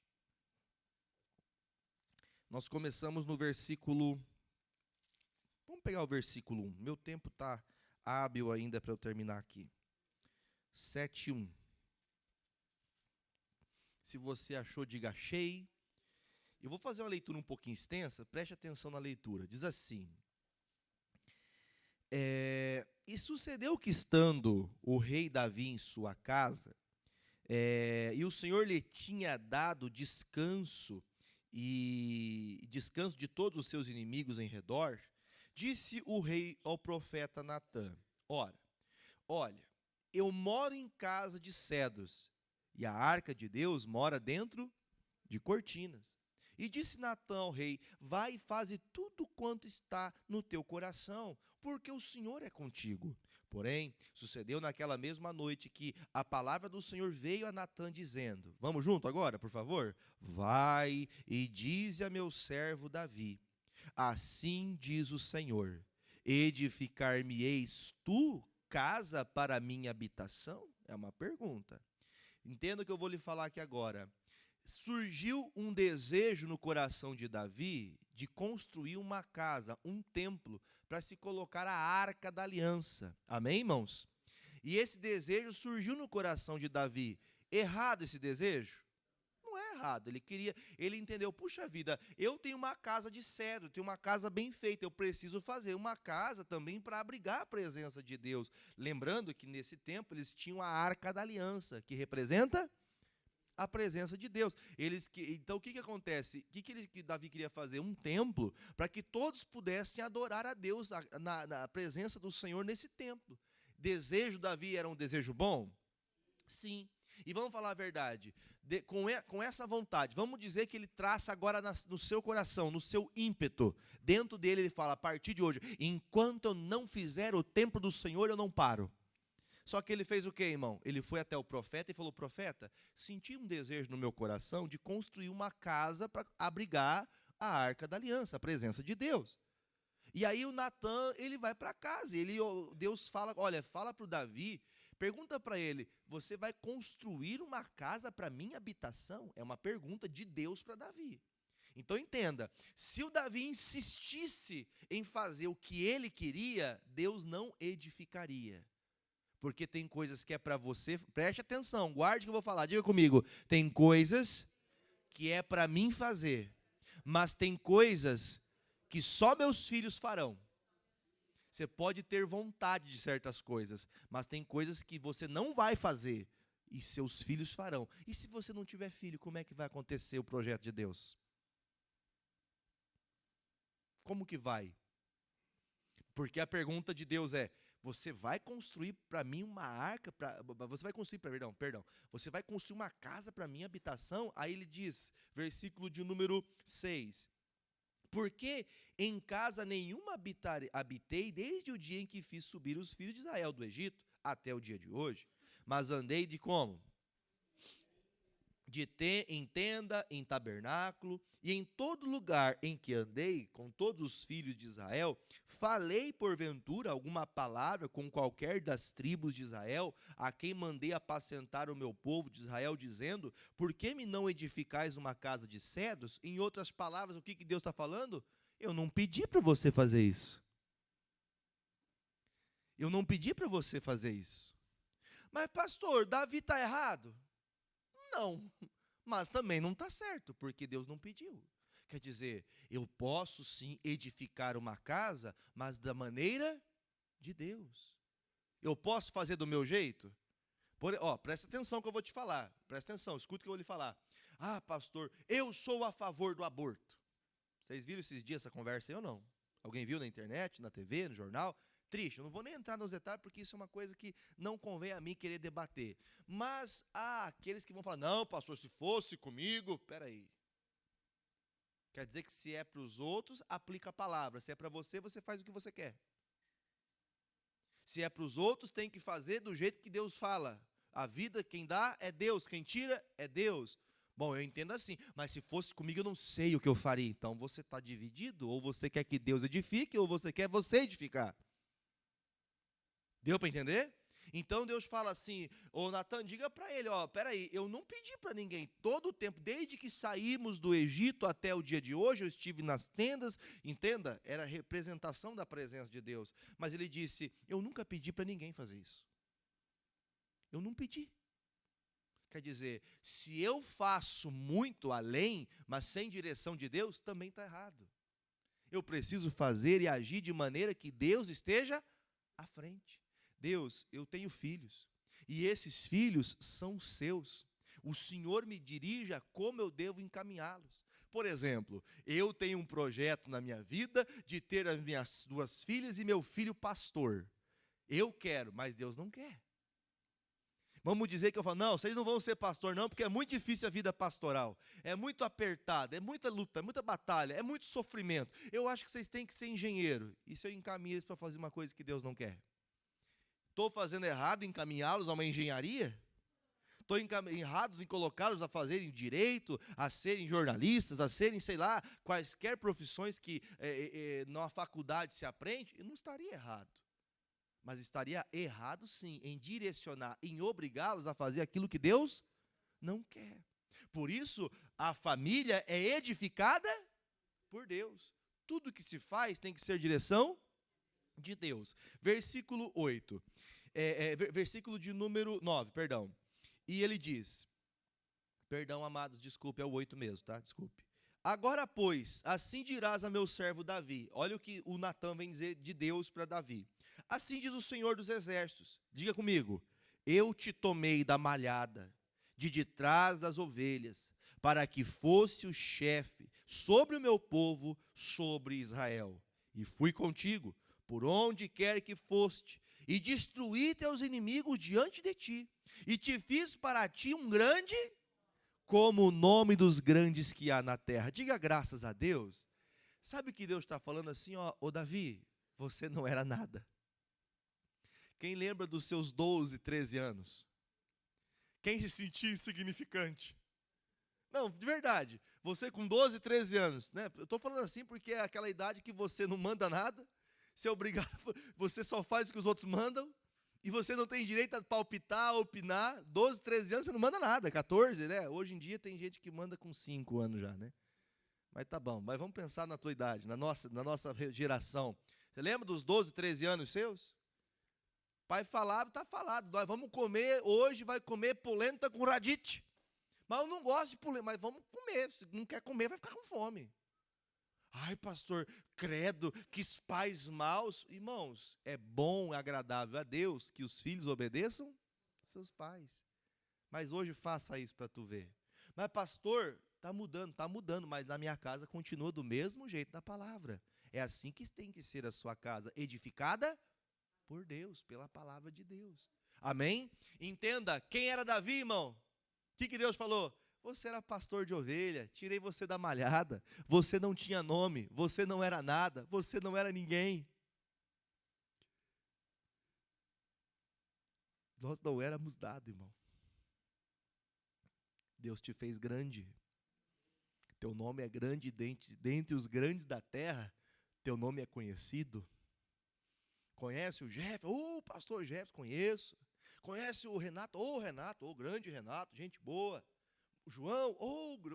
Speaker 1: Nós começamos no versículo... Vamos pegar o versículo 1. Meu tempo está hábil ainda para eu terminar aqui. 7:1. Se você achou, diga achei. Eu vou fazer uma leitura um pouquinho extensa, preste atenção na leitura. Diz assim: E sucedeu que, estando o rei Davi em sua casa, e o Senhor lhe tinha dado descanso, e descanso de todos os seus inimigos em redor, disse o rei ao profeta Natã: Olha, eu moro em casa de cedros, e a arca de Deus mora dentro de cortinas. E disse Natã ao rei: Vai e faze tudo quanto está no teu coração, porque o Senhor é contigo. Porém, sucedeu naquela mesma noite que a palavra do Senhor veio a Natã dizendo... Vamos junto agora, por favor? Vai e dize a meu servo Davi: Assim diz o Senhor: Edificar-me-eis tu casa para a minha habitação? É uma pergunta. Entenda o que eu vou lhe falar aqui agora. Surgiu um desejo no coração de Davi de construir uma casa, um templo, para se colocar a arca da aliança. Amém, irmãos? E esse desejo surgiu no coração de Davi. Errado esse desejo? Não é errado. Ele entendeu, puxa vida, eu tenho uma casa de cedro, tenho uma casa bem feita, eu preciso fazer uma casa também para abrigar a presença de Deus. Lembrando que nesse tempo eles tinham a arca da aliança, que representa a presença de Deus. Então o que acontece? O que Davi queria fazer? Um templo para que todos pudessem adorar a Deus na presença do Senhor nesse templo. Desejo Davi era um desejo bom? Sim. E vamos falar a verdade, com essa vontade, vamos dizer que ele traça agora no seu coração, no seu ímpeto, dentro dele ele fala: a partir de hoje, enquanto eu não fizer o templo do Senhor, eu não paro. Só que ele fez o quê, irmão? Ele foi até o profeta e falou: profeta, senti um desejo no meu coração de construir uma casa para abrigar a arca da aliança, a presença de Deus. E aí o Natã, ele vai para casa, Deus fala: olha, fala para o Davi, pergunta para ele: você vai construir uma casa para minha habitação? É uma pergunta de Deus para Davi. Então entenda, se o Davi insistisse em fazer o que ele queria, Deus não edificaria. Porque tem coisas que é para você, preste atenção, guarde o que eu vou falar, diga comigo. Tem coisas que é para mim fazer, mas tem coisas que só meus filhos farão. Você pode ter vontade de certas coisas, mas tem coisas que você não vai fazer e seus filhos farão. E se você não tiver filho, como é que vai acontecer o projeto de Deus? Como que vai? Porque a pergunta de Deus é: você vai construir para mim uma arca, você vai construir, você vai construir uma casa para minha habitação? Aí ele diz, versículo de número 6, porque em casa nenhuma habitei desde o dia em que fiz subir os filhos de Israel do Egito até o dia de hoje, mas andei de como? Em tenda, em tabernáculo, e em todo lugar em que andei com todos os filhos de Israel, falei porventura alguma palavra com qualquer das tribos de Israel, a quem mandei apacentar o meu povo de Israel, dizendo: por que me não edificais uma casa de cedros? Em outras palavras, o que Deus está falando? Eu não pedi para você fazer isso. Eu não pedi para você fazer isso. Mas pastor, Davi está errado? Não, mas também não está certo, porque Deus não pediu. Quer dizer, eu posso sim edificar uma casa, mas da maneira de Deus. Eu posso fazer do meu jeito? Presta atenção que eu vou te falar. Presta atenção, escuta o que eu vou lhe falar. Ah, pastor, eu sou a favor do aborto. Vocês viram esses dias essa conversa aí ou não? Alguém viu na internet, na TV, no jornal? Triste, eu não vou nem entrar nos detalhes, porque isso é uma coisa que não convém a mim querer debater. Mas há aqueles que vão falar: não, pastor, se fosse comigo... Peraí. Quer dizer que se é para os outros, aplica a palavra. Se é para você, você faz o que você quer. Se é para os outros, tem que fazer do jeito que Deus fala. A vida, quem dá é Deus, quem tira é Deus. Bom, eu entendo assim, mas se fosse comigo eu não sei o que eu faria. Então você está dividido, ou você quer que Deus edifique, ou você quer você edificar. Deu para entender? Então Deus fala assim, ô Natan, diga para ele, peraí, eu não pedi para ninguém, todo o tempo, desde que saímos do Egito até o dia de hoje, eu estive nas tendas, entenda, era a representação da presença de Deus, mas ele disse, eu nunca pedi para ninguém fazer isso, eu não pedi. Quer dizer, se eu faço muito além, mas sem direção de Deus, também está errado. Eu preciso fazer e agir de maneira que Deus esteja à frente. Deus, eu tenho filhos, e esses filhos são seus. O Senhor me dirija como eu devo encaminhá-los. Por exemplo, eu tenho um projeto na minha vida de ter as minhas 2 filhas e meu filho pastor. Eu quero, mas Deus não quer. Vamos dizer que eu falo, não, vocês não vão ser pastor não, porque é muito difícil a vida pastoral. É muito apertada, é muita luta, é muita batalha, é muito sofrimento. Eu acho que vocês têm que ser engenheiro. E se eu encaminho eles para fazer uma coisa que Deus não quer? Estou fazendo errado em encaminhá-los a uma engenharia? Estou errados em colocá-los a fazerem direito, a serem jornalistas, a serem, sei lá, quaisquer profissões que na faculdade se aprende? Eu não estaria errado. Mas estaria errado sim, em direcionar, em obrigá-los a fazer aquilo que Deus não quer. Por isso, a família é edificada por Deus. Tudo que se faz tem que ser direção de Deus. Versículo 8. Versículo de número 9, perdão. E ele diz, perdão, amados, desculpe, é o 8 mesmo, tá? Desculpe. Agora, pois, assim dirás a meu servo Davi. Olha o que o Natan vem dizer de Deus para Davi. Assim diz o Senhor dos Exércitos. Diga comigo. Eu te tomei da malhada, de trás das ovelhas, para que fosse o chefe sobre o meu povo, sobre Israel. E fui contigo, por onde quer que foste, e destruí teus inimigos diante de ti, e te fiz para ti um grande, como o nome dos grandes que há na terra. Diga graças a Deus. Sabe que Deus está falando assim, ô Davi, você não era nada. Quem lembra dos seus 12, 13 anos? Quem se sentia insignificante? Não, de verdade, você com 12, 13 anos, né? Eu estou falando assim porque é aquela idade que você não manda nada, você é obrigado, você só faz o que os outros mandam, e você não tem direito a palpitar, opinar. 12, 13 anos você não manda nada, 14, né? Hoje em dia tem gente que manda com 5 anos já, né? Mas tá bom, mas vamos pensar na tua idade, na nossa geração. Você lembra dos 12, 13 anos seus? Pai falava, está falado, nós vamos comer, hoje vai comer polenta com radite. Mas eu não gosto de polenta, mas vamos comer, se não quer comer vai ficar com fome. Ai, pastor, credo, que pais maus. Irmãos, é bom e agradável a Deus que os filhos obedeçam seus pais. Mas hoje faça isso para tu ver. Mas pastor, está mudando, mas na minha casa continua do mesmo jeito da palavra. É assim que tem que ser a sua casa, edificada por Deus, pela palavra de Deus. Amém? Entenda, quem era Davi, irmão? O que Deus falou? Você era pastor de ovelha, tirei você da malhada, você não tinha nome, você não era nada, você não era ninguém. Nós não éramos nada, irmão. Deus te fez grande. Teu nome é grande dentre os grandes da terra, teu nome é conhecido. Conhece o Jeff? Pastor Jeff, conheço. Conhece o Renato? Renato, grande Renato, gente boa. O João,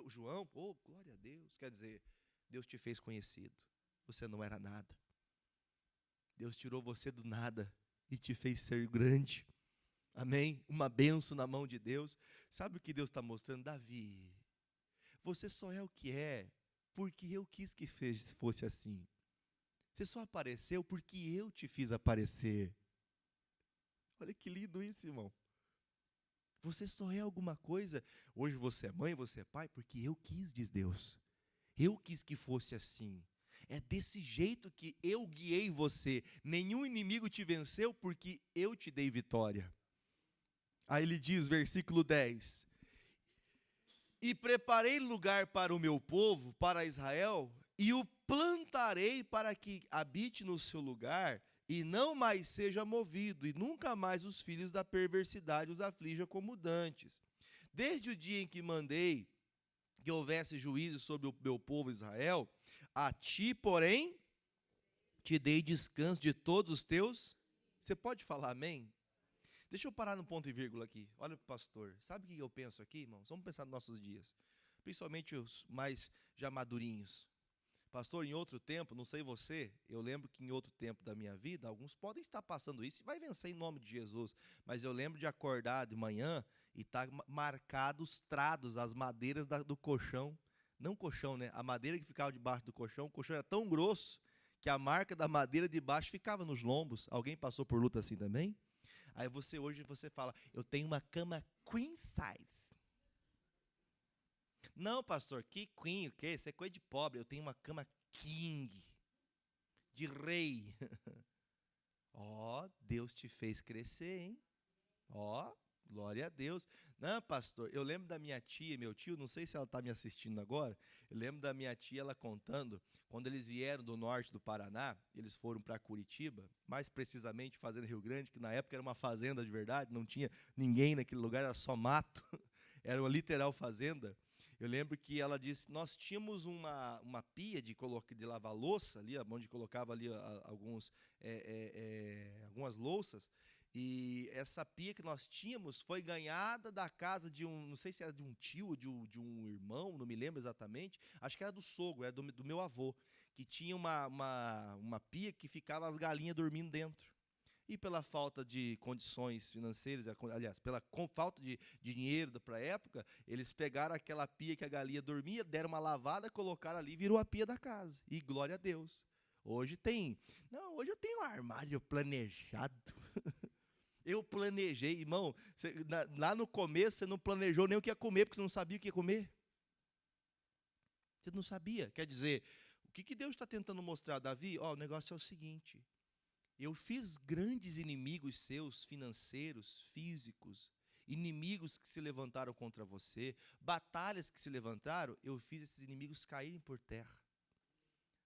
Speaker 1: João, glória a Deus. Quer dizer, Deus te fez conhecido. Você não era nada. Deus tirou você do nada e te fez ser grande. Amém? Uma bênção na mão de Deus. Sabe o que Deus está mostrando? Davi, você só é o que é porque eu quis que fosse assim. Você só apareceu porque eu te fiz aparecer. Olha que lindo isso, irmão. Você só é alguma coisa. Hoje você é mãe, você é pai, porque eu quis, diz Deus. Eu quis que fosse assim. É desse jeito que eu guiei você. Nenhum inimigo te venceu porque eu te dei vitória. Aí ele diz, versículo 10. E preparei lugar para o meu povo, para Israel, e o plantarei para que habite no seu lugar, e não mais seja movido, e nunca mais os filhos da perversidade os aflija como dantes. Desde o dia em que mandei que houvesse juízo sobre o meu povo Israel, a ti, porém, te dei descanso de todos os teus. Você pode falar amém? Deixa eu parar no ponto e vírgula aqui. Olha para o pastor. Sabe o que eu penso aqui, irmãos? Vamos pensar nos nossos dias. Principalmente os mais já madurinhos. Pastor, em outro tempo, não sei você, eu lembro que em outro tempo da minha vida, alguns podem estar passando isso e vai vencer em nome de Jesus. Mas eu lembro de acordar de manhã e estar marcados os trados, as madeiras do colchão. Não colchão, né? A madeira que ficava debaixo do colchão. O colchão era tão grosso que a marca da madeira de baixo ficava nos lombos. Alguém passou por luta assim também? Aí hoje você fala, eu tenho uma cama queen size. Não, pastor, que queen, o quê? Isso é coisa de pobre. Eu tenho uma cama king, de rei. Ó, Deus te fez crescer, hein? Ó, glória a Deus. Não, pastor, eu lembro da minha tia e meu tio, não sei se ela está me assistindo agora, eu lembro da minha tia, ela contando, quando eles vieram do norte do Paraná, eles foram para Curitiba, mais precisamente Fazenda Rio Grande, que na época era uma fazenda de verdade, não tinha ninguém naquele lugar, era só mato, era uma literal fazenda. Eu lembro que ela disse, nós tínhamos uma pia de lavar louça, ali, onde colocava ali algumas louças, e essa pia que nós tínhamos foi ganhada da casa de não sei se era de um tio ou de um irmão, não me lembro exatamente, acho que era do sogro, era do meu avô, que tinha uma pia que ficava as galinhas dormindo dentro. E pela falta de condições financeiras, aliás, pela falta de dinheiro para a época, eles pegaram aquela pia que a galinha dormia, deram uma lavada, colocaram ali e virou a pia da casa. E glória a Deus. Hoje eu tenho um armário planejado. Eu planejei, irmão, lá no começo você não planejou nem o que ia comer, porque você não sabia o que ia comer. Você não sabia. Quer dizer, o que Deus está tentando mostrar, Davi? O negócio é o seguinte, eu fiz grandes inimigos seus, financeiros, físicos, inimigos que se levantaram contra você, batalhas que se levantaram, eu fiz esses inimigos caírem por terra.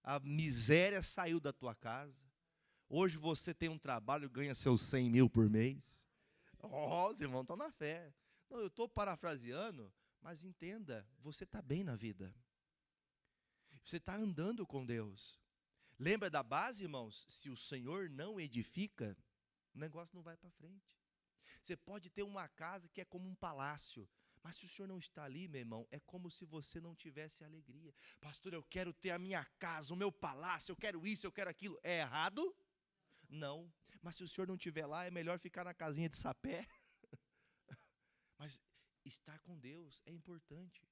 Speaker 1: A miséria saiu da tua casa. Hoje você tem um trabalho e ganha seus 100 mil por mês. Os irmãos estão na fé. Não, eu estou parafraseando, mas entenda, você está bem na vida. Você está andando com Deus. Lembra da base, irmãos? Se o Senhor não edifica, o negócio não vai para frente. Você pode ter uma casa que é como um palácio, mas se o Senhor não está ali, meu irmão, é como se você não tivesse alegria. Pastor, eu quero ter a minha casa, o meu palácio, eu quero isso, eu quero aquilo. É errado? Não. Mas se o Senhor não estiver lá, é melhor ficar na casinha de sapé. Mas estar com Deus é importante.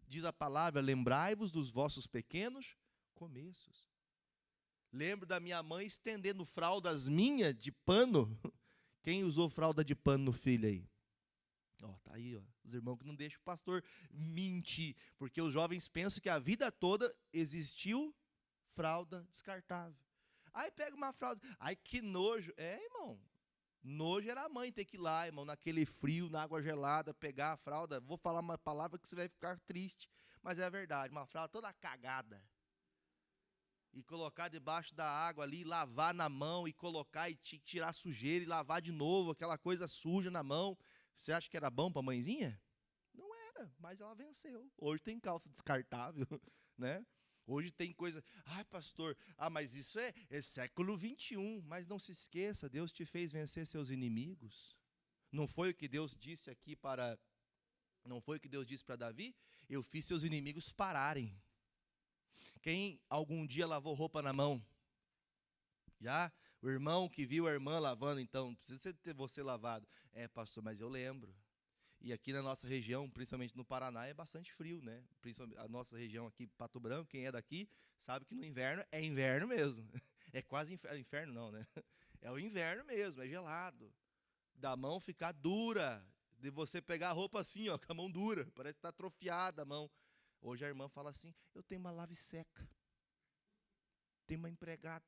Speaker 1: Diz a palavra, lembrai-vos dos vossos pequenos começos. Lembro da minha mãe estendendo fraldas minhas de pano. Quem usou fralda de pano no filho aí? Tá aí, os irmãos que não deixam o pastor mentir. Porque os jovens pensam que a vida toda existiu fralda descartável. Aí pega uma fralda. Ai, que nojo. Irmão. Nojo era a mãe ter que ir lá, irmão, naquele frio, na água gelada, pegar a fralda. Vou falar uma palavra que você vai ficar triste. Mas é a verdade. Uma fralda toda cagada. E colocar debaixo da água ali, lavar na mão e colocar e tirar sujeira e lavar de novo, aquela coisa suja na mão. Você acha que era bom para a mãezinha? Não era, mas ela venceu. Hoje tem calça descartável, né? Hoje tem coisa, pastor, mas isso é século 21. Mas não se esqueça, Deus te fez vencer seus inimigos. Não foi o que Deus disse aqui não foi o que Deus disse para Davi? Eu fiz seus inimigos pararem. Quem algum dia lavou roupa na mão? Já? O irmão que viu a irmã lavando, então, não precisa ter você lavado. Pastor, mas eu lembro. E aqui na nossa região, principalmente no Paraná, é bastante frio, né? Principalmente a nossa região aqui, Pato Branco, quem é daqui, sabe que no inverno é inverno mesmo. É quase inferno não, né? É o inverno mesmo, é gelado. Da mão ficar dura, de você pegar a roupa assim, com a mão dura, parece que está atrofiada a mão. Hoje a irmã fala assim, eu tenho uma lave seca, tenho uma empregada.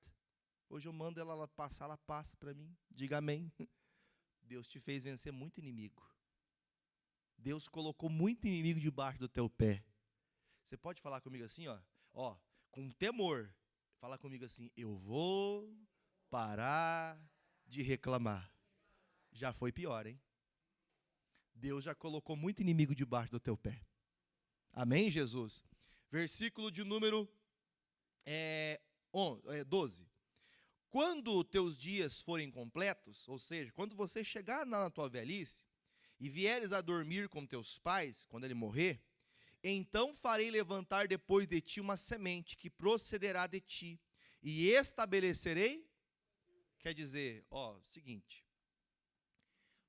Speaker 1: Hoje eu mando ela passar, ela passa para mim. Diga amém. Deus te fez vencer muito inimigo. Deus colocou muito inimigo debaixo do teu pé. Você pode falar comigo assim, com temor. Fala comigo assim, eu vou parar de reclamar. Já foi pior, hein? Deus já colocou muito inimigo debaixo do teu pé. Amém, Jesus? Versículo de número 12. Quando teus dias forem completos, ou seja, quando você chegar na tua velhice, e vieres a dormir com teus pais, quando ele morrer, então farei levantar depois de ti uma semente que procederá de ti, e estabelecerei, quer dizer, seguinte,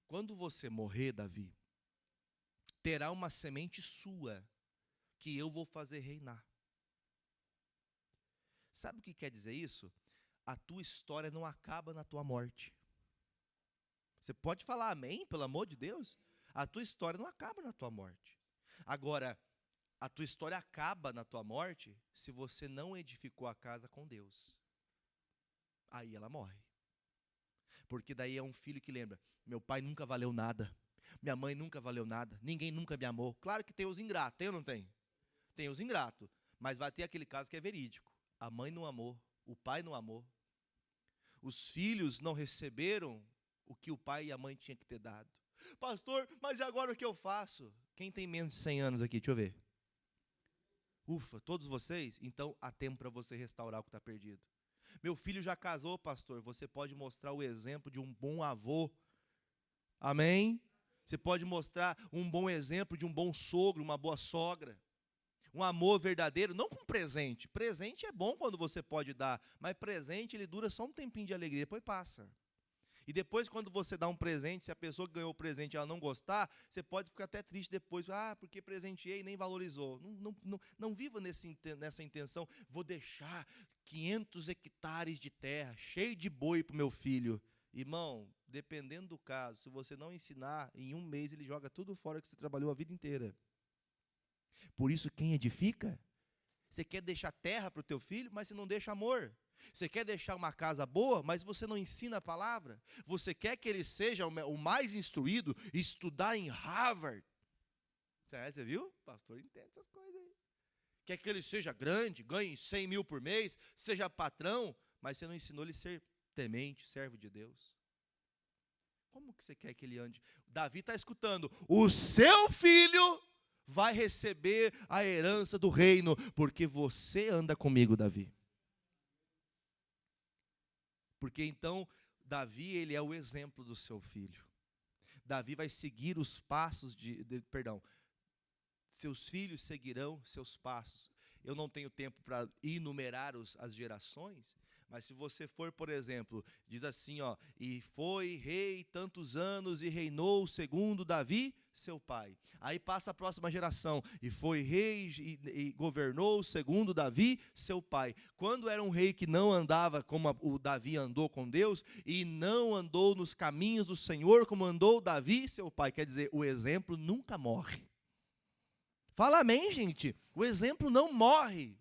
Speaker 1: quando você morrer, Davi, terá uma semente sua, que eu vou fazer reinar. Sabe o que quer dizer isso? A tua história não acaba na tua morte. Você pode falar amém, pelo amor de Deus? A tua história não acaba na tua morte. Agora, a tua história acaba na tua morte se você não edificou a casa com Deus. Aí ela morre. Porque daí é um filho que lembra, meu pai nunca valeu nada, minha mãe nunca valeu nada, ninguém nunca me amou. Claro que tem os ingratos, tem ou não tem? Tem os ingratos, mas vai ter aquele caso que é verídico. A mãe não amou, o pai não amou. Os filhos não receberam o que o pai e a mãe tinham que ter dado. Pastor, mas e agora o que eu faço? Quem tem menos de 100 anos aqui? Deixa eu ver. Ufa, todos vocês? Então há tempo para você restaurar o que está perdido. Meu filho já casou, pastor. Você pode mostrar o exemplo de um bom avô. Amém? Você pode mostrar um bom exemplo de um bom sogro, uma boa sogra. Um amor verdadeiro, não com presente. Presente é bom quando você pode dar, mas presente ele dura só um tempinho de alegria, depois passa. E depois, quando você dá um presente, se a pessoa que ganhou o presente ela não gostar, você pode ficar até triste depois. Porque presenteei e nem valorizou. Não viva nessa intenção. Vou deixar 500 hectares de terra, cheio de boi para o meu filho. Irmão, dependendo do caso, se você não ensinar, em um mês ele joga tudo fora que você trabalhou a vida inteira. Por isso, quem edifica, você quer deixar terra para o teu filho, mas você não deixa amor. Você quer deixar uma casa boa, mas você não ensina a palavra. Você quer que ele seja o mais instruído, estudar em Harvard. Você viu? Pastor entende essas coisas aí. Quer que ele seja grande, ganhe 100 mil por mês, seja patrão, mas você não ensinou ele a ser temente, servo de Deus. Como que você quer que ele ande? Davi está escutando, o seu filho vai receber a herança do reino, porque você anda comigo, Davi. Porque então, Davi, ele é o exemplo do seu filho. Davi vai seguir os passos seus filhos seguirão seus passos. Eu não tenho tempo para enumerar as gerações, mas se você for, por exemplo, diz assim, e foi rei tantos anos e reinou segundo Davi, seu pai. Aí passa a próxima geração, e foi rei e governou segundo Davi, seu pai. Quando era um rei que não andava como o Davi andou com Deus, e não andou nos caminhos do Senhor como andou Davi, seu pai, quer dizer, o exemplo nunca morre. Fala amém, gente? O exemplo não morre.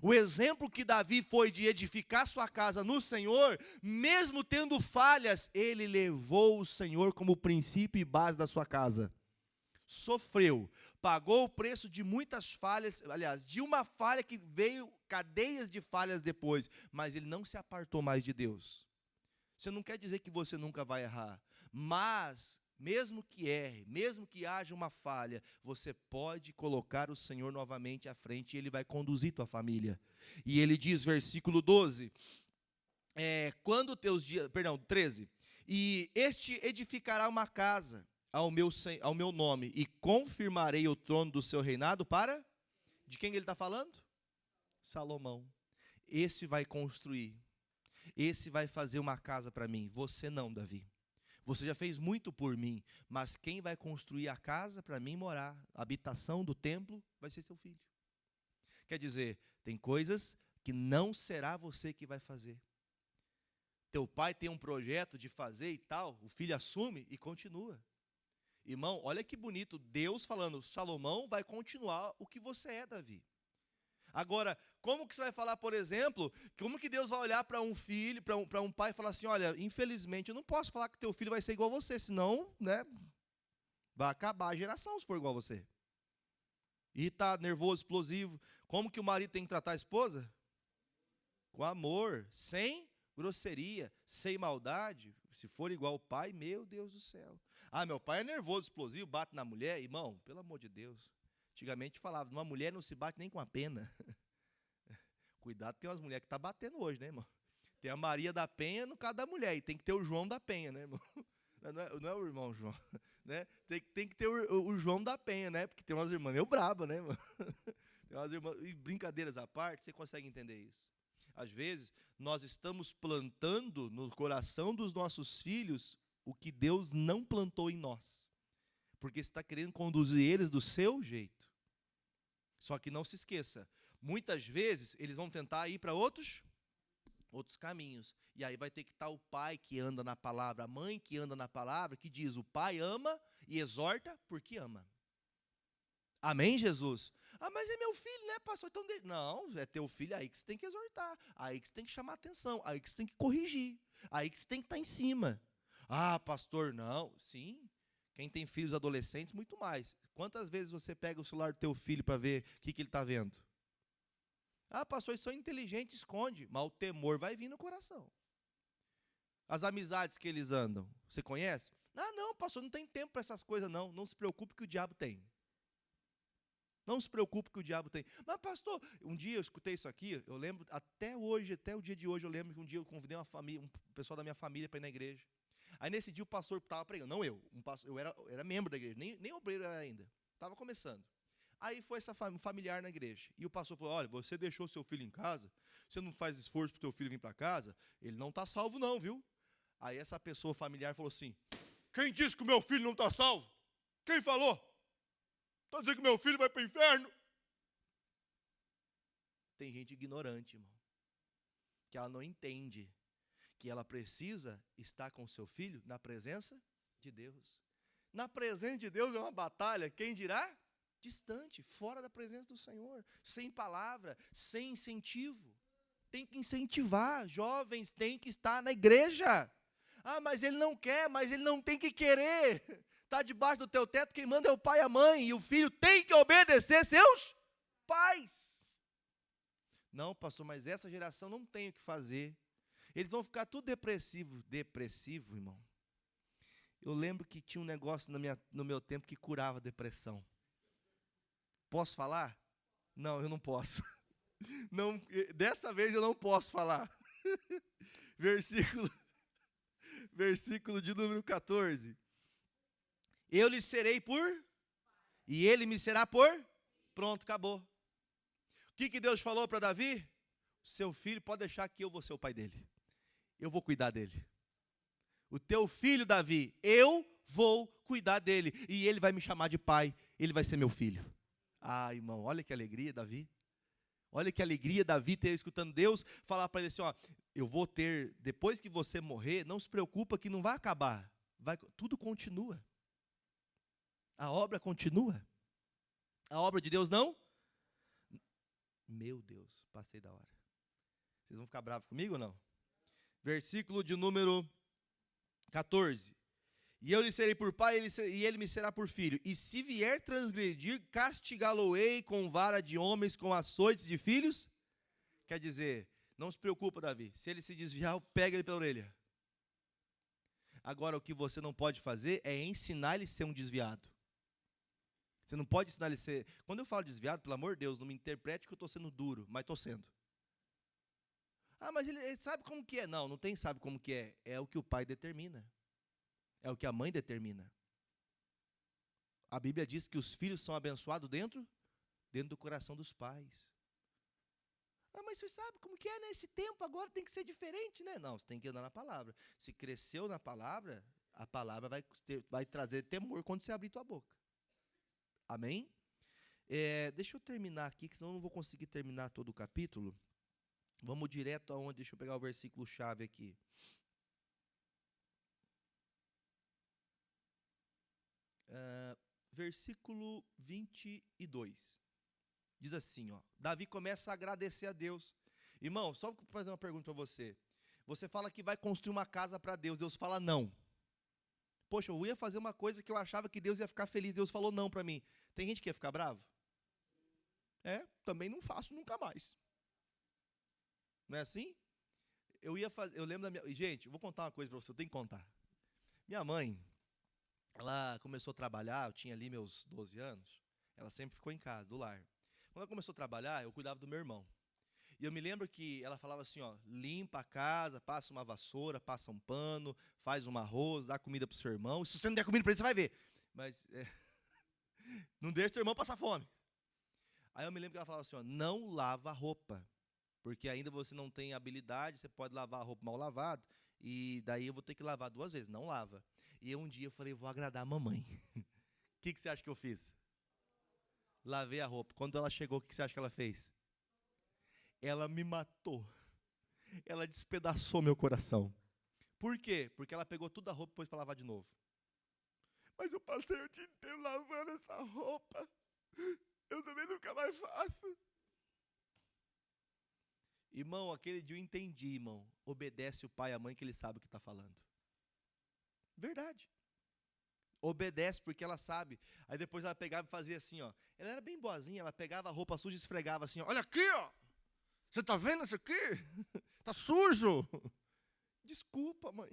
Speaker 1: O exemplo que Davi foi de edificar sua casa no Senhor, mesmo tendo falhas, ele levou o Senhor como princípio e base da sua casa. Sofreu, pagou o preço de muitas falhas, aliás, de uma falha que veio cadeias de falhas depois, mas ele não se apartou mais de Deus. Isso não quer dizer que você nunca vai errar, mas mesmo que erre, mesmo que haja uma falha, você pode colocar o Senhor novamente à frente e Ele vai conduzir tua família. E Ele diz, versículo 12, 13, e este edificará uma casa ao meu nome, e confirmarei o trono do seu reinado para... De quem ele está falando? Salomão. Esse vai construir, esse vai fazer uma casa para mim, você não, Davi. Você já fez muito por mim, mas quem vai construir a casa para mim morar, a habitação do templo, vai ser seu filho. Quer dizer, tem coisas que não será você que vai fazer. Teu pai tem um projeto de fazer e tal, o filho assume e continua. Irmão, olha que bonito, Deus falando, Salomão vai continuar o que você é, Davi. Agora, como que você vai falar, por exemplo, como que Deus vai olhar para um filho, para um pai e falar assim, olha, infelizmente eu não posso falar que teu filho vai ser igual a você, senão, vai acabar a geração se for igual a você. E está nervoso, explosivo. Como que o marido tem que tratar a esposa? Com amor, sem grosseria, sem maldade, se for igual o pai, meu Deus do céu. Ah, meu pai é nervoso, explosivo, bate na mulher. Irmão, pelo amor de Deus. Antigamente falava, uma mulher não se bate nem com a pena. Cuidado, tem umas mulheres que estão batendo hoje, né, irmão? Tem a Maria da Penha no caso da mulher, e tem que ter o João da Penha, né, irmão? Não é o irmão João, né? Tem que ter o João da Penha, né? Porque tem umas irmãs meio brabas, né, irmão? Tem umas irmãs, e brincadeiras à parte, você consegue entender isso. Às vezes, nós estamos plantando no coração dos nossos filhos o que Deus não plantou em nós. Porque você está querendo conduzir eles do seu jeito. Só que não se esqueça, muitas vezes eles vão tentar ir para outros caminhos. E aí vai ter que estar o pai que anda na palavra, a mãe que anda na palavra, que diz, o pai ama e exorta porque ama. Amém, Jesus? Ah, mas é meu filho, né, pastor? Então, não, é teu filho, aí que você tem que exortar, aí que você tem que chamar atenção, aí que você tem que corrigir, aí que você tem que estar em cima. Ah, pastor, não. Sim, quem tem filhos adolescentes, muito mais. Quantas vezes você pega o celular do teu filho para ver o que ele está vendo? Ah, pastor, eles são inteligentes, esconde, mas o temor vai vir no coração. As amizades que eles andam, você conhece? Ah, não, pastor, não tem tempo para essas coisas, não. Não se preocupe que o diabo tem. Não se preocupe que o diabo tem. Mas, pastor, um dia eu escutei isso aqui, eu lembro, até hoje, até o dia de hoje, eu lembro que um dia eu convidei um pessoal da minha família para ir na igreja. Aí, nesse dia, o pastor estava pregando, não eu, eu era membro da igreja, nem obreiro era ainda, estava começando. Aí foi essa familiar na igreja, e o pastor falou, olha, você deixou seu filho em casa, você não faz esforço para o teu filho vir para casa, ele não está salvo não, viu? Aí essa pessoa familiar falou assim, quem disse que o meu filho não está salvo? Quem falou? Está dizendo que meu filho vai para o inferno? Tem gente ignorante, irmão, que ela não entende que ela precisa estar com o seu filho na presença de Deus. Na presença de Deus é uma batalha, quem dirá? Distante, fora da presença do Senhor, sem palavra, sem incentivo. Tem que incentivar, jovens têm que estar na igreja. Ah, mas ele não quer, mas ele não tem que querer. Está debaixo do teu teto, quem manda é o pai e a mãe, e o filho tem que obedecer seus pais. Não, pastor, mas essa geração não tem o que fazer. Eles vão ficar tudo depressivo, irmão. Eu lembro que tinha um negócio no meu tempo que curava a depressão. Posso falar? Não, eu não posso. Não, dessa vez eu não posso falar. Versículo de número 14. Eu lhe serei por, e ele me será por, pronto, acabou. O que Deus falou para Davi? Seu filho pode deixar que eu vou ser o pai dele. Eu vou cuidar dele. O teu filho, Davi, eu vou cuidar dele. E ele vai me chamar de pai, ele vai ser meu filho. Ah, irmão, olha que alegria, Davi. Olha que alegria, Davi, ter escutando Deus falar para ele assim, ó, eu vou ter, depois que você morrer, não se preocupa que não vai acabar. Tudo continua. A obra continua. A obra de Deus não? Meu Deus, passei da hora. Vocês vão ficar bravos comigo ou não? Versículo de número 14. E eu lhe serei por pai, e ele me será por filho. E se vier transgredir, castigá-lo-ei com vara de homens, com açoites de filhos. Quer dizer, não se preocupa, Davi. Se ele se desviar, pega ele pela orelha. Agora, o que você não pode fazer é ensinar ele a ser um desviado. Você não pode ensinar ele a ser... Quando eu falo desviado, pelo amor de Deus, não me interprete que eu estou sendo duro, mas estou sendo. Ah, mas ele sabe como que é. Não, não tem sabe como que é. É o que o pai determina. É o que a mãe determina. A Bíblia diz que os filhos são abençoados dentro do coração dos pais. Ah, mas você sabe como que é nesse tempo, agora tem que ser diferente, né? Não, você tem que andar na palavra. Se cresceu na palavra, a palavra vai trazer temor quando você abrir tua boca. Amém? Deixa eu terminar aqui, que senão eu não vou conseguir terminar todo o capítulo. Vamos direto aonde, deixa eu pegar o versículo chave aqui. Versículo 22. Diz assim, ó, Davi começa a agradecer a Deus. Irmão, só para fazer uma pergunta para você. Você fala que vai construir uma casa para Deus, Deus fala não. Poxa, eu ia fazer uma coisa que eu achava que Deus ia ficar feliz, Deus falou não para mim. Tem gente que ia ficar bravo? Também não faço nunca mais. Não é assim? eu ia fazer, eu lembro da minha, gente, eu vou contar uma coisa para você, eu tenho que contar. Minha mãe, ela começou a trabalhar, eu tinha ali meus 12 anos, ela sempre ficou em casa, do lar. Quando ela começou a trabalhar, eu cuidava do meu irmão. E eu me lembro que ela falava assim, ó, limpa a casa, passa uma vassoura, passa um pano, faz um arroz, dá comida pro seu irmão. Se você não der comida para ele, você vai ver. Mas não deixa teu irmão passar fome. Aí eu me lembro que ela falava assim, ó, não lava a roupa, porque ainda você não tem habilidade, você pode lavar a roupa mal lavada, e daí eu vou ter que lavar 2 vezes, não lava. E um dia eu falei, vou agradar a mamãe. O que você acha que eu fiz? Lavei a roupa. Quando ela chegou, o que você acha que ela fez? Ela me matou. Ela despedaçou meu coração. Por quê? Porque ela pegou toda a roupa e pôs para lavar de novo. Mas eu passei o dia inteiro lavando essa roupa. Eu também nunca mais faço. Irmão, aquele dia eu entendi, irmão. Obedece o pai e a mãe que ele sabe o que está falando. Verdade. Obedece porque ela sabe. Aí depois ela pegava e fazia assim, ó. Ela era bem boazinha, ela pegava a roupa suja e esfregava assim, ó. Olha aqui, ó. Você tá vendo isso aqui? Tá sujo. Desculpa, mãe.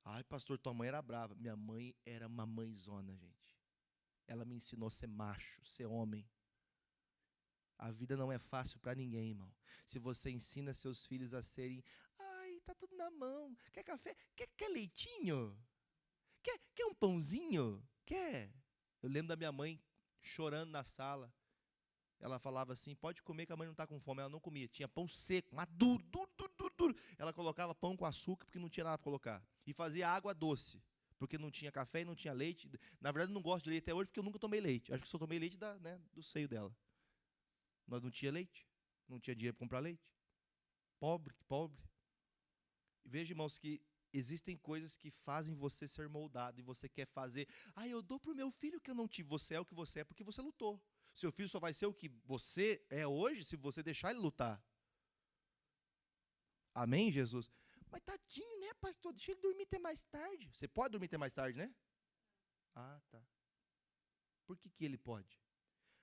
Speaker 1: Ai, pastor, tua mãe era brava. Minha mãe era uma mãezona, gente. Ela me ensinou a ser macho, ser homem. A vida não é fácil para ninguém, irmão. Se você ensina seus filhos a serem, ai, tá tudo na mão. Quer café? Quer leitinho? Quer um pãozinho? Quer? Eu lembro da minha mãe chorando na sala. Ela falava assim, pode comer que a mãe não está com fome. Ela não comia, tinha pão seco, mas duro. Ela colocava pão com açúcar porque não tinha nada para colocar. E fazia água doce, porque não tinha café e não tinha leite. Na verdade, eu não gosto de leite até hoje porque eu nunca tomei leite. Acho que só tomei leite do seio dela. Nós não tinha leite, não tinha dinheiro para comprar leite. Pobre. E veja, irmãos, que existem coisas que fazem você ser moldado e você quer fazer. Ah, eu dou para o meu filho que eu não tive. Você é o que você é porque você lutou. Seu filho só vai ser o que você é hoje se você deixar ele lutar. Amém, Jesus? Mas tadinho, né, pastor? Deixa ele dormir até mais tarde. Você pode dormir até mais tarde, né? Ah, tá. Por que ele pode?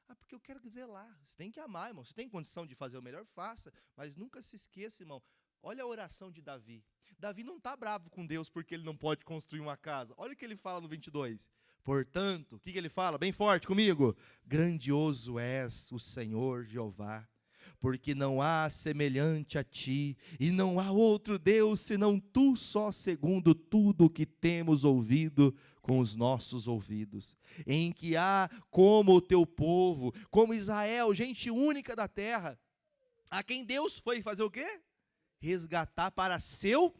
Speaker 1: Ah, porque eu quero zelar. Você tem que amar, irmão. Você tem condição de fazer o melhor, faça. Mas nunca se esqueça, irmão. Olha a oração de Davi. Davi não está bravo com Deus porque ele não pode construir uma casa. Olha o que ele fala no 22. Portanto, o que ele fala? Bem forte comigo. Grandioso és o Senhor Jeová, porque não há semelhante a ti, e não há outro Deus senão tu só, segundo tudo o que temos ouvido com os nossos ouvidos, em que há como o teu povo, como Israel, gente única da terra, a quem Deus foi fazer o quê? Resgatar para seu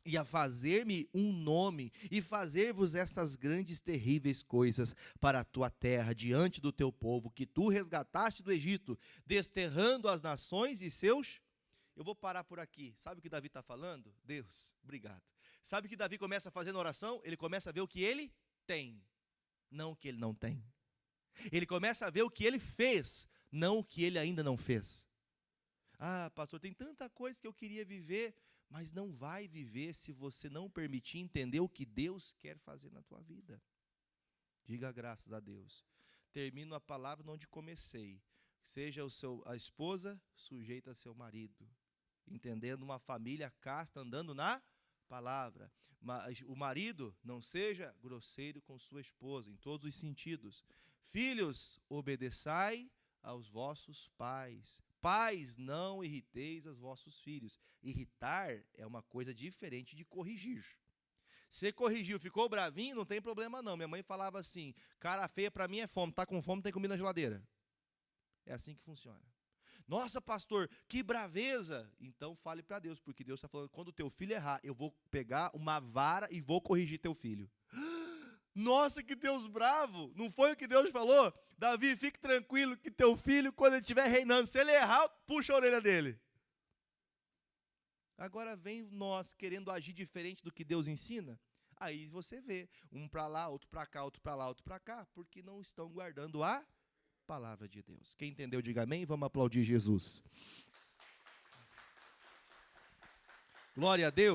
Speaker 1: e a fazer-me um nome, e fazer-vos estas grandes terríveis coisas para a tua terra, diante do teu povo, que tu resgataste do Egito, desterrando as nações e seus... Eu vou parar por aqui. Sabe o que Davi está falando? Deus, obrigado. Sabe o que Davi começa a fazer na oração? Ele começa a ver o que ele tem, não o que ele não tem. Ele começa a ver o que ele fez, não o que ele ainda não fez. Ah, pastor, tem tanta coisa que eu queria viver, mas não vai viver se você não permitir entender o que Deus quer fazer na tua vida. Diga graças a Deus. Termino a palavra onde comecei. Seja a esposa sujeita a seu marido, entendendo uma família casta, andando na palavra. Mas o marido não seja grosseiro com sua esposa, em todos os sentidos. Filhos, obedeçai aos vossos pais. Pais, não irriteis os vossos filhos. Irritar é uma coisa diferente de corrigir. Você corrigiu, ficou bravinho, não tem problema não. Minha mãe falava assim, cara feia para mim é fome, tá com fome, tem comida na geladeira. É assim que funciona. Nossa, pastor, que braveza. Então fale para Deus, porque Deus está falando, quando o teu filho errar, eu vou pegar uma vara e vou corrigir teu filho. Nossa, que Deus bravo. Não foi o que Deus falou? Davi, fique tranquilo que teu filho, quando ele estiver reinando, se ele errar, puxa a orelha dele. Agora vem nós querendo agir diferente do que Deus ensina. Aí você vê, um para lá, outro para cá, outro para lá, outro para cá, porque não estão guardando a palavra de Deus. Quem entendeu, diga amém. Vamos aplaudir Jesus. Glória a Deus.